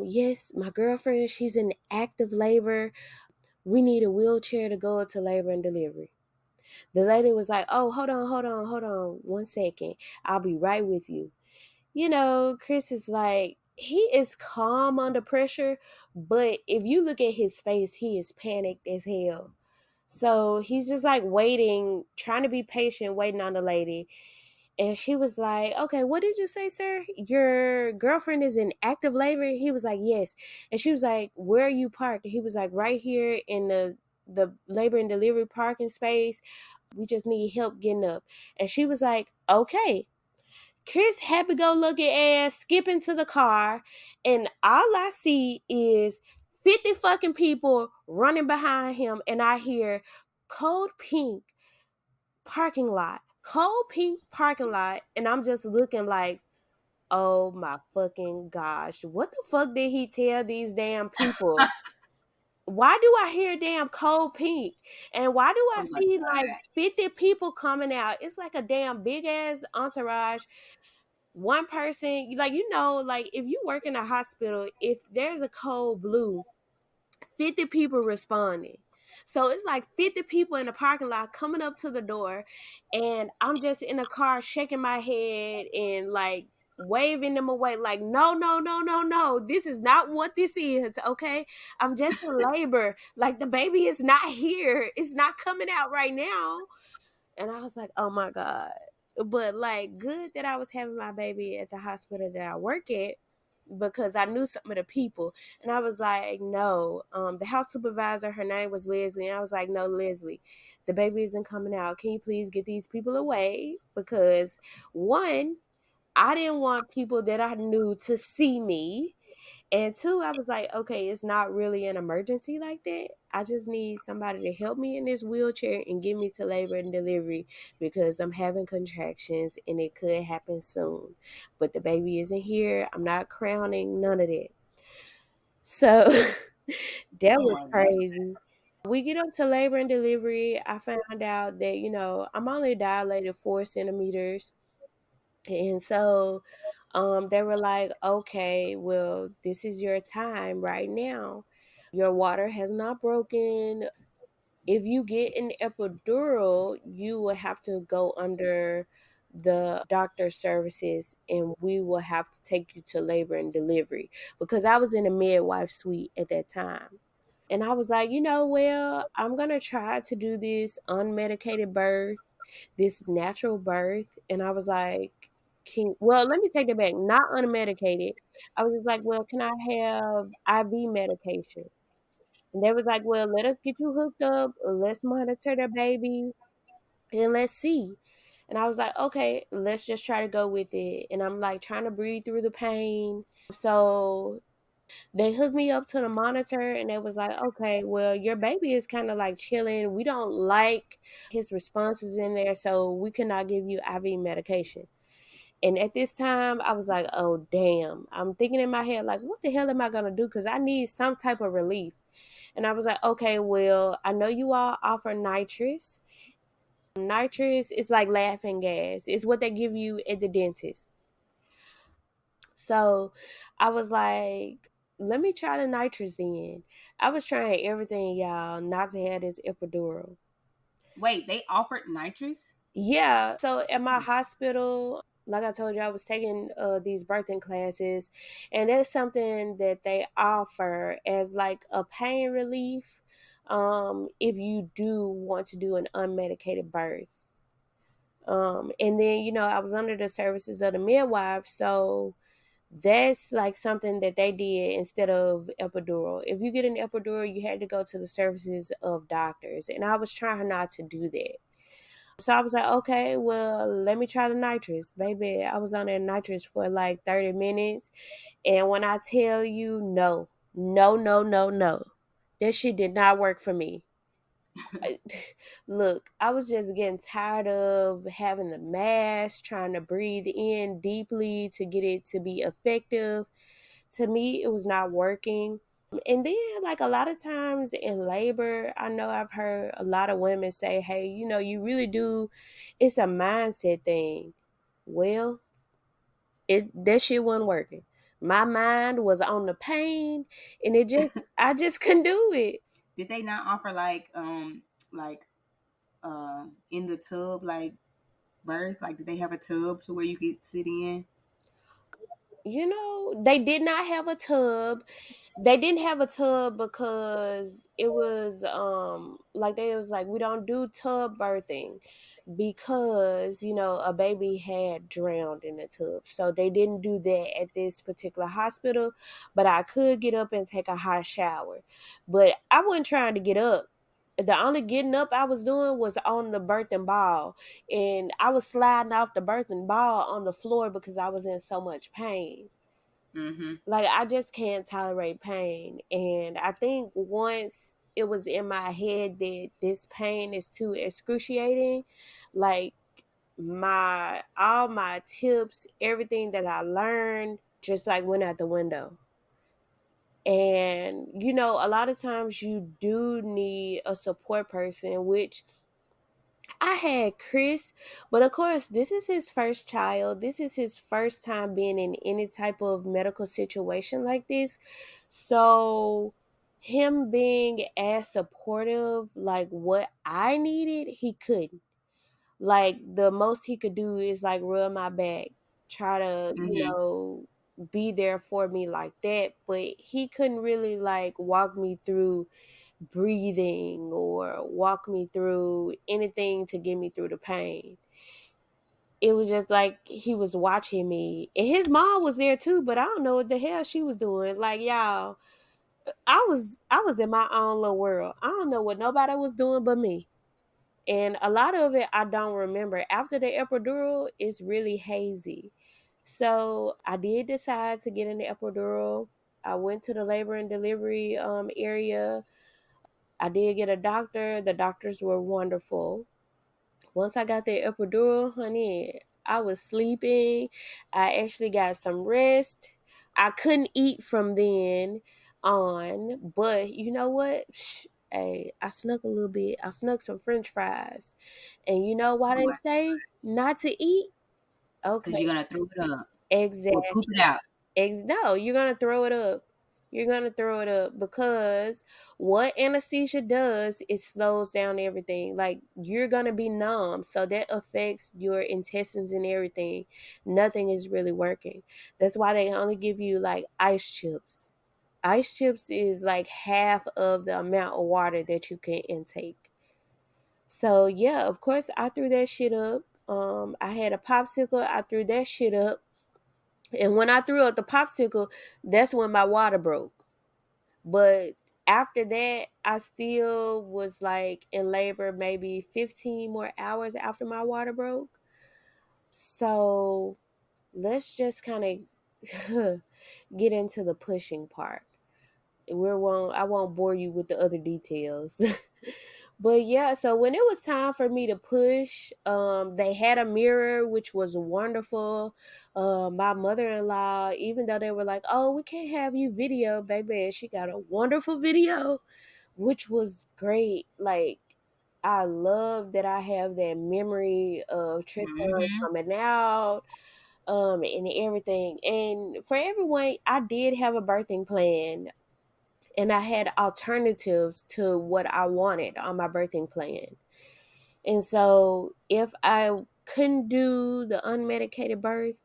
yes, my girlfriend, she's in active labor. We need a wheelchair to go into labor and delivery. The lady was like, oh, hold on 1 second. I'll be right with you. Chris is like, he is calm under pressure, but if you look at his face, he is panicked as hell. So he's just like waiting, trying to be patient, waiting on the lady. And she was like, okay, what did you say, sir? Your girlfriend is in active labor? He was like, yes. And she was like, where are you parked? And he was like, right here in the labor and delivery parking space. We just need help getting up. And she was like, okay. Chris happy go lucky ass skipping to the car, and all I see is 50 fucking people running behind him, and I hear cold pink parking lot, cold pink parking lot, and I'm just looking like, oh my fucking gosh, what the fuck did he tell these damn people? Why do I hear damn cold pink? And why do I Oh my see like god. 50 people coming out? It's like a damn big ass entourage. One person, like, like if you work in a hospital, if there's a cold blue, 50 people responding. So it's like 50 people in the parking lot coming up to the door, and I'm just in the car shaking my head and like waving them away, like, no, no, no, no, no. This is not what this is, okay? I'm just in labor. Like, the baby is not here. It's not coming out right now. And I was like, oh my God. But like, good that I was having my baby at the hospital that I work at, because I knew some of the people. And I was like, no. The house supervisor, her name was Leslie. And I was like, no, Leslie, the baby isn't coming out. Can you please get these people away? Because one, I didn't want people that I knew to see me. And two, I was like, okay, it's not really an emergency like that. I just need somebody to help me in this wheelchair and get me to labor and delivery, because I'm having contractions and it could happen soon. But the baby isn't here. I'm not crowning, none of that. So that Oh was my god. crazy. We get up to labor and delivery. I found out that, I'm only dilated 4 centimeters. And so they were like, okay, well, this is your time right now. Your water has not broken. If you get an epidural, you will have to go under the doctor services, and we will have to take you to labor and delivery, because I was in a midwife suite at that time. And I was like, well, I'm going to try to do this unmedicated birth, this natural birth. And I was like, well, let me take it back, not unmedicated. I was just like, well, can I have IV medication? And they was like, well, let us get you hooked up, let's monitor the baby, and let's see. And I was like, okay, let's just try to go with it. And I'm like trying to breathe through the pain. So they hooked me up to the monitor, and they was like, okay, well, your baby is kind of like chilling. We don't like his responses in there, so we cannot give you IV medication. And at this time, I was like, oh, damn. I'm thinking in my head, like, what the hell am I going to do? Because I need some type of relief. And I was like, okay, well, I know you all offer nitrous. Nitrous is like laughing gas. It's what they give you at the dentist. So I was like, let me try the nitrous then. I was trying everything, y'all, not to have this epidural. Wait, they offered nitrous? Yeah. So at my hospital, like I told you, I was taking these birthing classes, and that's something that they offer as like a pain relief, if you do want to do an unmedicated birth. And then, I was under the services of the midwife, so that's like something that they did instead of epidural. If you get an epidural, you had to go to the services of doctors, and I was trying not to do that. So I was like, okay, well, let me try the nitrous. Baby, I was on that nitrous for like 30 minutes. And when I tell you, no, no, no, no, no, that shit did not work for me. Look, I was just getting tired of having the mask, trying to breathe in deeply to get it to be effective. To me, it was not working. And then, like, a lot of times in labor, I know I've heard a lot of women say, hey, you really do, it's a mindset thing. Well, that shit wasn't working. My mind was on the pain, and I just couldn't do it. Did they not offer like in the tub like birth? Like did they have a tub to where you could sit in? They did not have a tub. They didn't have a tub because it was like they was like, we don't do tub birthing, because a baby had drowned in the tub. So they didn't do that at this particular hospital, but I could get up and take a hot shower. But I wasn't trying to get up. The only getting up I was doing was on the birthing ball, and I was sliding off the birthing ball on the floor because I was in so much pain. Mm-hmm. Like, I just can't tolerate pain, and I think once it was in my head that this pain is too excruciating, like, my all my tips, everything that I learned just like went out the window. And a lot of times you do need a support person, which I had Chris, but of course, this is his first child. This is his first time being in any type of medical situation like this. So, him being as supportive, like what I needed, he couldn't. Like, the most he could do is like rub my back, try to, Mm-hmm. be there for me like that. But he couldn't really like walk me through breathing or walk me through anything to get me through the pain. It was just like he was watching me. And his mom was there too, but I don't know what the hell she was doing. Like, y'all, I was in my own little world. I don't know what nobody was doing but me. And a lot of it I don't remember. After the epidural, it's really hazy. So I did decide to get in the epidural. I went to the labor and delivery area. I did get a doctor. The doctors were wonderful. Once I got that epidural, honey, I was sleeping. I actually got some rest. I couldn't eat from then on, but you know what? Hey, I snuck a little bit. I snuck some French fries. And you know why they say not to eat? Okay, Because you're gonna throw it up. Well, exactly. poop it out. No, you're gonna throw it up. You're gonna throw it up because what anesthesia does is slows down everything. Like, you're gonna be numb, so that affects your intestines and everything. Nothing is really working. That's why they only give you like ice chips. Ice chips is like half of the amount of water that you can intake. So yeah, of course I threw that shit up. I had a popsicle. I threw that shit up, and when I threw up the popsicle, that's when my water broke. But after that, I still was like in labor maybe 15 more hours after my water broke. So let's just kind of get into the pushing part. I won't bore you with the other details. But yeah, so when it was time for me to push, they had a mirror, which was wonderful. My mother-in-law, even though they were like, "Oh, we can't have you video, baby," and she got a wonderful video, which was great. Like, I love that I have that memory of Tristan Mm-hmm. coming out, and everything. And for everyone, I did have a birthing plan, and I had alternatives to what I wanted on my birthing plan. And so if I couldn't do the unmedicated birth,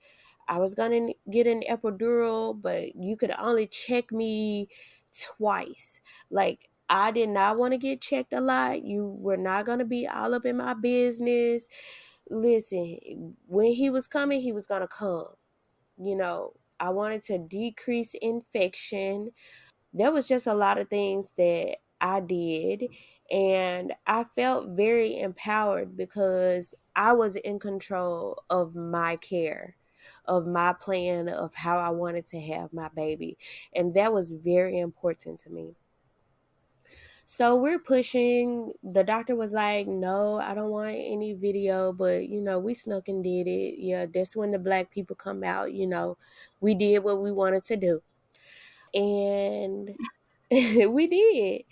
I was going to get an epidural, but you could only check me twice. Like, I did not want to get checked a lot. You were not going to be all up in my business. Listen, when he was coming, he was going to come. I wanted to decrease infection. There was just a lot of things that I did, and I felt very empowered because I was in control of my care, of my plan of how I wanted to have my baby, and that was very important to me. So we're pushing. The doctor was like, "No, I don't want any video," but we snuck and did it. Yeah, that's when the black people come out. We did what we wanted to do, and we did.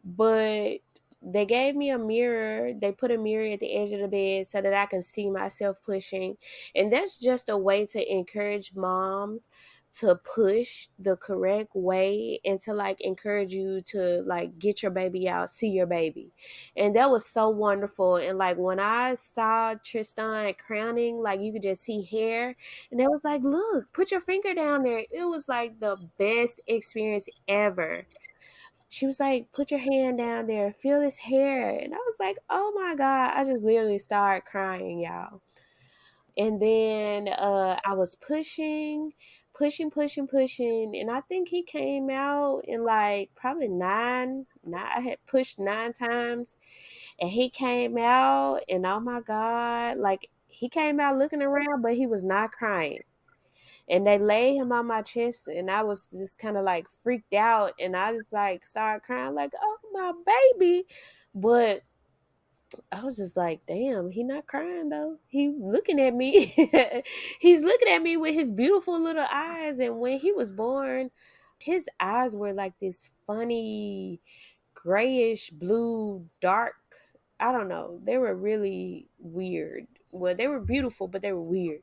But they gave me a mirror. They put a mirror at the edge of the bed so that I can see myself pushing. And that's just a way to encourage moms to push the correct way and to like encourage you to like get your baby out, see your baby. And that was so wonderful. And like when I saw Tristan crowning, like you could just see hair, and it was like, look, put your finger down there. It was like the best experience ever. She was like, "Put your hand down there, feel his hair." And I was like, "Oh my God." I just literally started crying, y'all. And then I was pushing, pushing, pushing, and I think he came out in like probably nine. I had pushed 9 times, and he came out, and oh my god, like he came out looking around, but he was not crying. And they laid him on my chest, and I was just kind of like freaked out, and I just like started crying, like, oh my baby. But I was just like, damn, he not crying though. He looking at me. He's looking at me with his beautiful little eyes. And when he was born, his eyes were like this funny grayish blue dark. I don't know. They were really weird. Well, they were beautiful, but they were weird.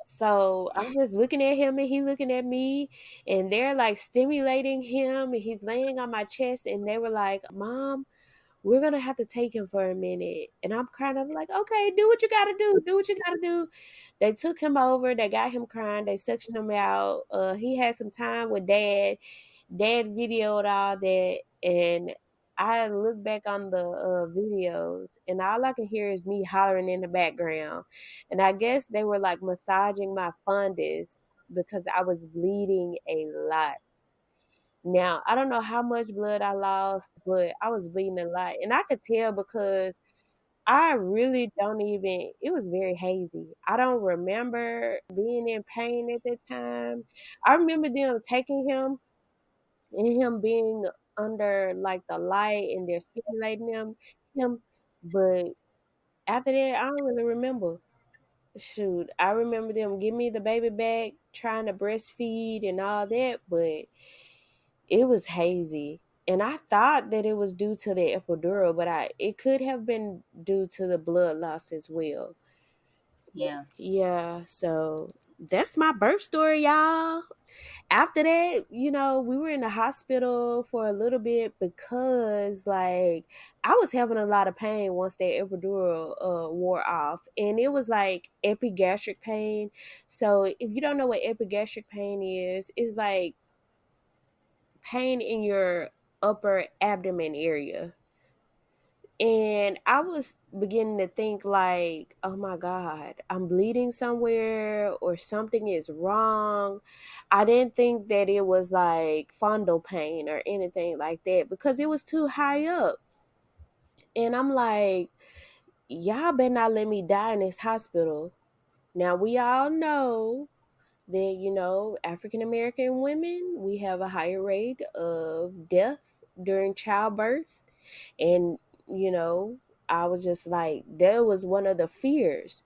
So I'm just looking at him, and he looking at me, and they're like stimulating him, and he's laying on my chest, and they were like, Mom, we're gonna have to take him for a minute. And I'm kind of like, okay, do what you gotta do. Do what you gotta do. They took him over, they got him crying, they suctioned him out. He had some time with dad. Dad videoed all that, and I look back on the videos, and all I can hear is me hollering in the background. And I guess they were like massaging my fundus because I was bleeding a lot. Now, I don't know how much blood I lost, but I was bleeding a lot. And I could tell because I really don't even, it was very hazy. I don't remember being in pain at that time. I remember them taking him and him being under like the light, and they're stimulating him. But after that, I don't really remember. Shoot, I remember them give me the baby back, trying to breastfeed and all that, but it was hazy. And I thought that it was due to the epidural, but I it could have been due to the blood loss as well. Yeah. Yeah, so that's my birth story, y'all. After that, we were in the hospital for a little bit because like I was having a lot of pain once that epidural wore off, and it was like epigastric pain. So if you don't know what epigastric pain is, it's like pain in your upper abdomen area. And I was beginning to think like, oh my God, I'm bleeding somewhere or something is wrong. I didn't think that it was like fondal pain or anything like that because it was too high up. And I'm like, y'all better not let me die in this hospital. Now we all know that, African American women, we have a higher rate of death during childbirth. And, you know, I was just like, that was one of the fears.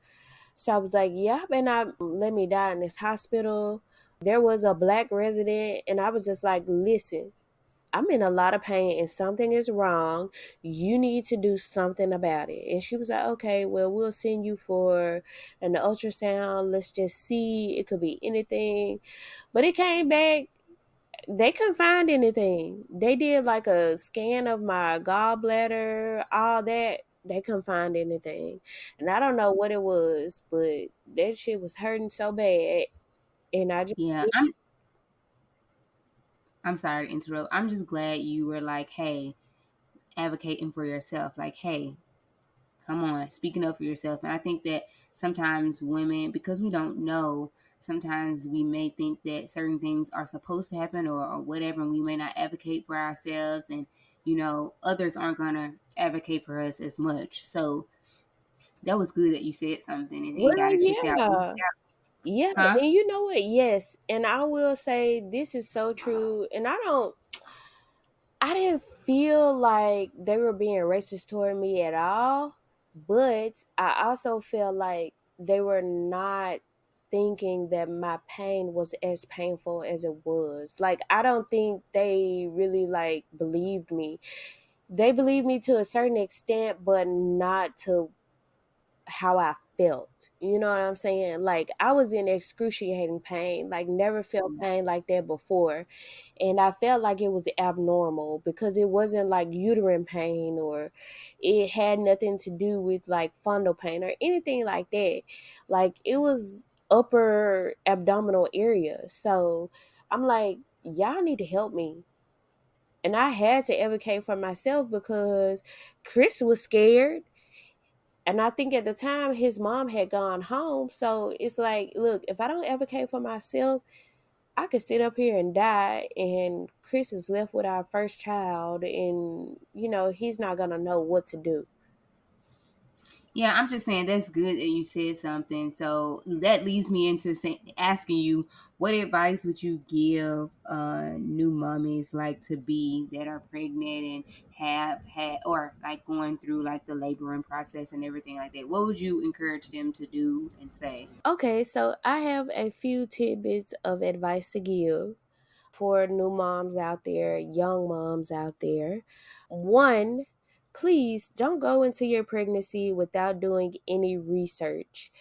So I was like, yeah, better not let me die in this hospital. There was a black resident, and I was just like, listen, I'm in a lot of pain and something is wrong. You need to do something about it. And she was like, okay, well, we'll send you for an ultrasound. Let's just see. It could be anything. But it came back. They couldn't find anything. They did like a scan of my gallbladder, all that. They couldn't find anything. And I don't know what it was, but that shit was hurting so bad. And I just, Yeah. I'm sorry to interrupt. I'm just glad you were like, hey, advocating for yourself. Like, hey, come on, speaking up for yourself. And I think that sometimes women, because we don't know, sometimes we may think that certain things are supposed to happen or whatever, and we may not advocate for ourselves. And, others aren't going to advocate for us as much. So that was good that you said something and well, got it checked out. yeah. Yeah, Huh? and you know what? Yes, and I will say this is so true. And I didn't feel like they were being racist toward me at all, but I also felt like they were not thinking that my pain was as painful as it was. Like I don't think they really like believed me. They believed me to a certain extent, but not to how I felt. You know what I'm saying? Like I was in excruciating pain, like never felt pain like that before. And I felt like it was abnormal because it wasn't like uterine pain, or it had nothing to do with like fundal pain or anything like that. Like it was upper abdominal area. So I'm like, y'all need to help me. And I had to advocate for myself because Chris was scared, and I think at the time his mom had gone home. So it's like, look, if I don't advocate for myself, I could sit up here and die, and Chris is left with our first child, and he's not gonna know what to do. Yeah, I'm just saying that's good that you said something. So that leads me into asking you, what advice would you give new mummies like to be that are pregnant and have had or like going through like the laboring process and everything like that? What would you encourage them to do and say? Okay, so I have a few tidbits of advice to give for new moms out there, young moms out there. One, please don't go into your pregnancy without doing any research.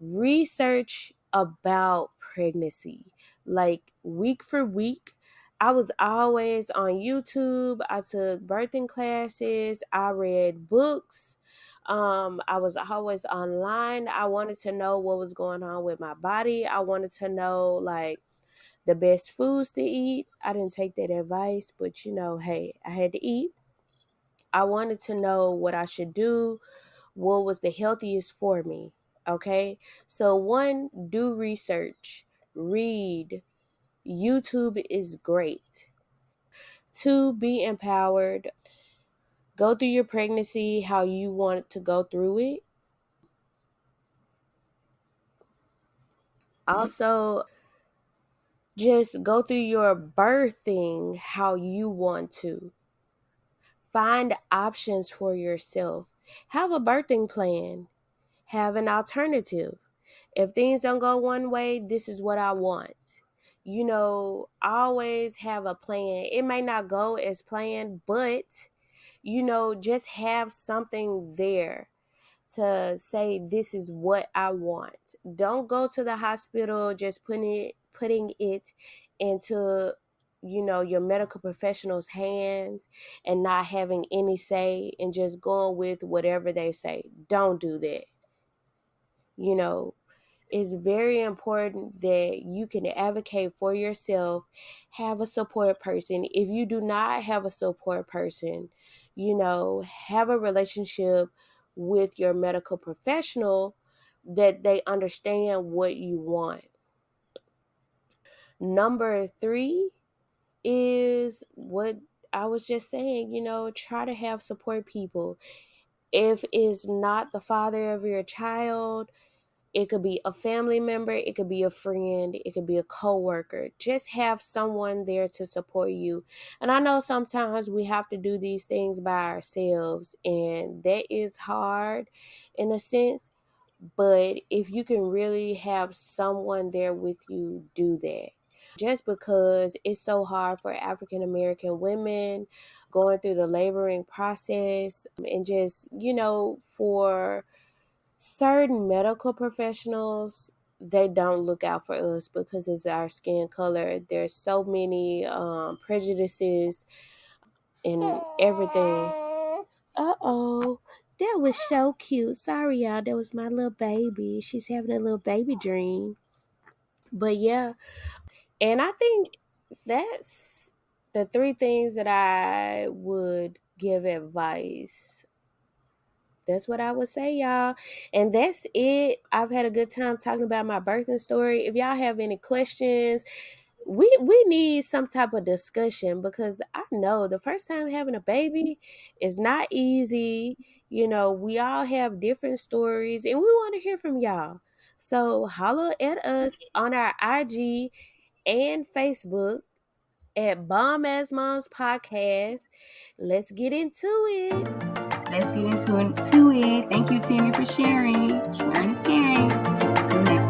Research about pregnancy, like week for week. I was always on YouTube. I took birthing classes. I read books. I was always online. I wanted to know what was going on with my body. I wanted to know, like, the best foods to eat. I didn't take that advice, but hey, I had to eat. I wanted to know what I should do, what was the healthiest for me. Okay. So, one, do research, read. YouTube is great. Two, be empowered. Go through your pregnancy how you want to go through it. Also, just go through your birthing how you want to. Find options for yourself. Have a birthing plan. Have an alternative. If things don't go one way, this is what I want. Always have a plan. It may not go as planned, but just have something there to say this is what I want. Don't go to the hospital just putting it into your medical professional's hands and not having any say and just going with whatever they say. Don't do that. You know, it's very important that you can advocate for yourself, have a support person. If you do not have a support person, have a relationship with your medical professional that they understand what you want. Number three is what I was just saying, try to have support people. If it's not the father of your child, it could be a family member, it could be a friend, it could be a coworker. Just have someone there to support you. And I know sometimes we have to do these things by ourselves, and that is hard in a sense. But if you can really have someone there with you, do that. Just because it's so hard for African American women going through the laboring process, and just, for certain medical professionals, they don't look out for us because it's our skin color. There's so many prejudices and everything. Uh-oh, that was so cute. Sorry, y'all, that was my little baby. She's having a little baby dream. But yeah, and I think that's the three things that I would give advice. That's what I would say, y'all. And that's it. I've had a good time talking about my birthing story. If y'all have any questions, we need some type of discussion, because I know the first time having a baby is not easy. We all have different stories, and we want to hear from y'all. So holla at us on our IG and Facebook at Bomb As Moms Podcast. Let's get into it. Let's get into it. Thank you, Timmy, for sharing. Sharing is caring. Good night.